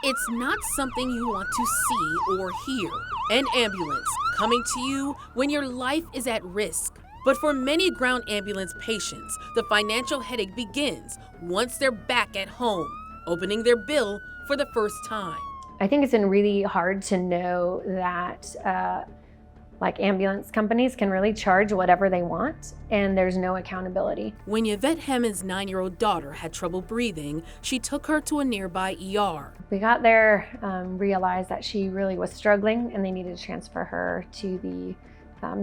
It's not something you want to see or hear. An ambulance coming to you when your life is at risk. But for many ground ambulance patients, the financial headache begins once they're back at home, opening their bill for the first time. I think it's been really hard to know that ambulance companies can really charge whatever they want, and there's no accountability. When Yvette Hammond's 9-year-old daughter had trouble breathing, she took her to a nearby ER. We got there, realized that she really was struggling, and they needed to transfer her to the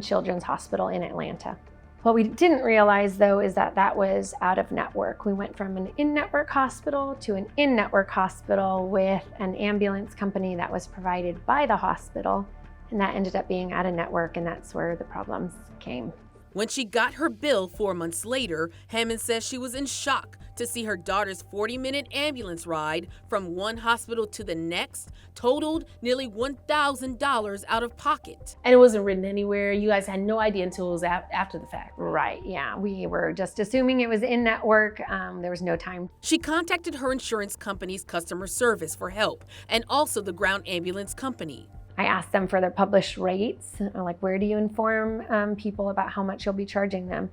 Children's Hospital in Atlanta. What we didn't realize, though, is that that was out of network. We went from an in-network hospital to an in-network hospital with an ambulance company that was provided by the hospital, and that ended up being out of network, and that's where the problems came. When she got her bill 4 months later, Hammond says she was in shock to see her daughter's 40-minute ambulance ride from one hospital to the next totaled nearly $1,000 out of pocket. And it wasn't written anywhere. You guys had no idea until it was after the fact. Right, yeah. We were just assuming it was in network. There was no time. She contacted her insurance company's customer service for help and also the ground ambulance company. I asked them for their published rates, like where do you inform people about how much you'll be charging them?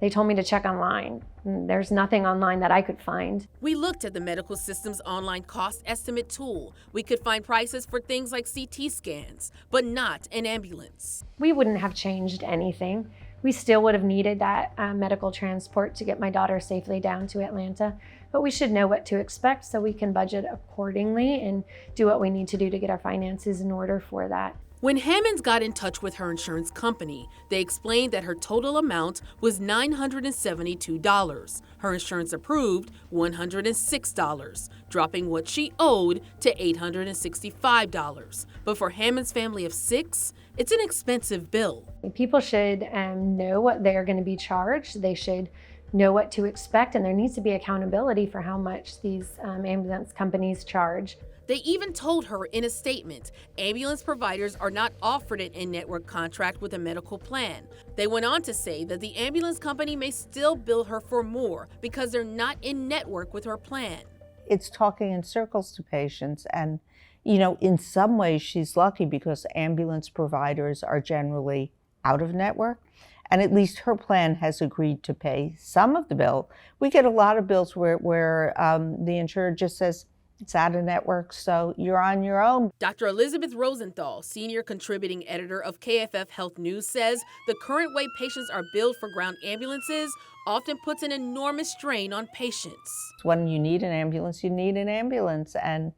They told me to check online. There's nothing online that I could find. We looked at the medical system's online cost estimate tool. We could find prices for things like CT scans, but not an ambulance. We wouldn't have changed anything. We still would have needed that medical transport to get my daughter safely down to Atlanta, but we should know what to expect so we can budget accordingly and do what we need to do to get our finances in order for that. When Hammonds got in touch with her insurance company, they explained that her total amount was $972. Her insurance approved $106, dropping what she owed to $865. But for Hammond's family of 6, it's an expensive bill. People should know what they're going to be charged. They should know what to expect, and there needs to be accountability for how much these ambulance companies charge. They even told her in a statement, ambulance providers are not offered an in-network contract with a medical plan. They went on to say that the ambulance company may still bill her for more because they're not in network with her plan. It's talking in circles to patients, and in some ways she's lucky because ambulance providers are generally out of network, and at least her plan has agreed to pay some of the bill. We get a lot of bills where the insurer just says, it's out of network, so you're on your own. Dr. Elizabeth Rosenthal, senior contributing editor of KFF Health News, says the current way patients are billed for ground ambulances often puts an enormous strain on patients. When you need an ambulance, you need an ambulance, and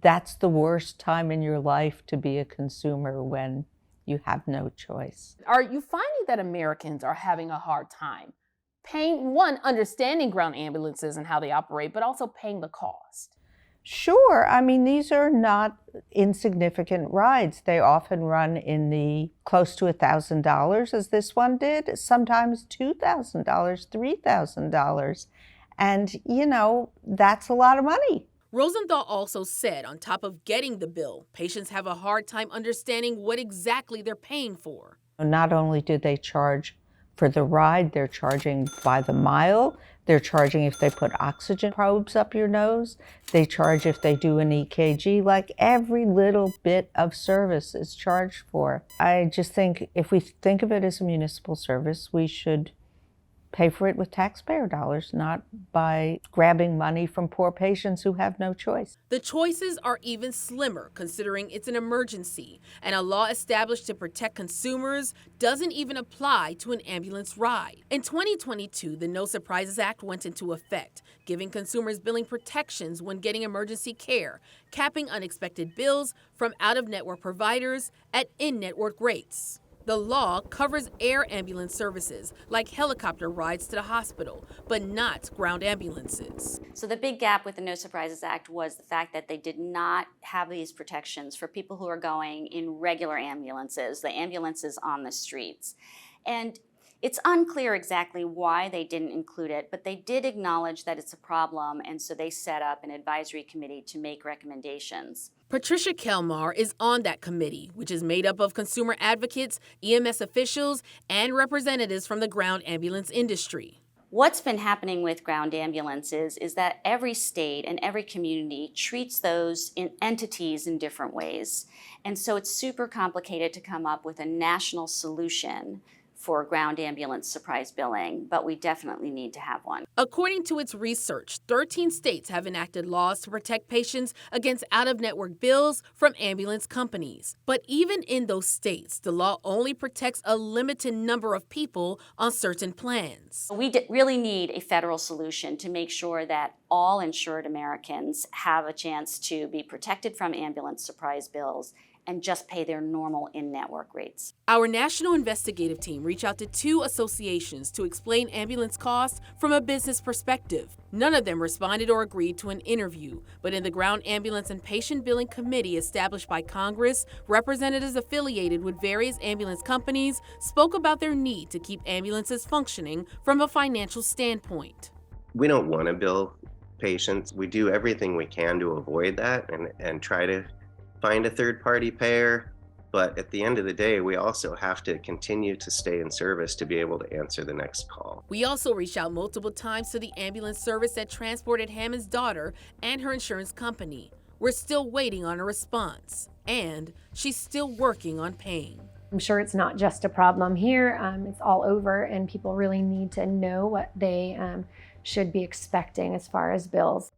that's the worst time in your life to be a consumer, when you have no choice. Are you finding that Americans are having a hard time paying, understanding ground ambulances and how they operate, but also paying the cost? Sure. I mean, these are not insignificant rides. They often run in the close to $1,000, as this one did, sometimes $2,000, $3,000. And, that's a lot of money. Rosenthal also said on top of getting the bill, patients have a hard time understanding what exactly they're paying for. Not only do they charge for the ride, they're charging by the mile. They're charging if they put oxygen probes up your nose. They charge if they do an EKG. Like, every little bit of service is charged for. I just think if we think of it as a municipal service, we should pay for it with taxpayer dollars, not by grabbing money from poor patients who have no choice. The choices are even slimmer considering it's an emergency, and a law established to protect consumers doesn't even apply to an ambulance ride. In 2022, the No Surprises Act went into effect, giving consumers billing protections when getting emergency care, capping unexpected bills from out-of-network providers at in-network rates. The law covers air ambulance services, like helicopter rides to the hospital, but not ground ambulances. So the big gap with the No Surprises Act was the fact that they did not have these protections for people who are going in regular ambulances, the ambulances on the streets. And it's unclear exactly why they didn't include it, but they did acknowledge that it's a problem, and so they set up an advisory committee to make recommendations. Patricia Kelmar is on that committee, which is made up of consumer advocates, EMS officials, and representatives from the ground ambulance industry. What's been happening with ground ambulances is that every state and every community treats those entities in different ways. And so it's super complicated to come up with a national solution for ground ambulance surprise billing, but we definitely need to have one. According to its research, 13 states have enacted laws to protect patients against out-of-network bills from ambulance companies. But even in those states, the law only protects a limited number of people on certain plans. We really need a federal solution to make sure that all insured Americans have a chance to be protected from ambulance surprise bills and just pay their normal in-network rates. Our national investigative team reached out to 2 associations to explain ambulance costs from a business perspective. None of them responded or agreed to an interview, but in the Ground Ambulance and Patient Billing Committee established by Congress, representatives affiliated with various ambulance companies spoke about their need to keep ambulances functioning from a financial standpoint. We don't want to bill patients. We do everything we can to avoid that and try to find a third-party payer, but at the end of the day, we also have to continue to stay in service to be able to answer the next call. We also reached out multiple times to the ambulance service that transported Hammond's daughter and her insurance company. We're still waiting on a response, and she's still working on paying. I'm sure it's not just a problem here, it's all over, and people really need to know what they should be expecting as far as bills.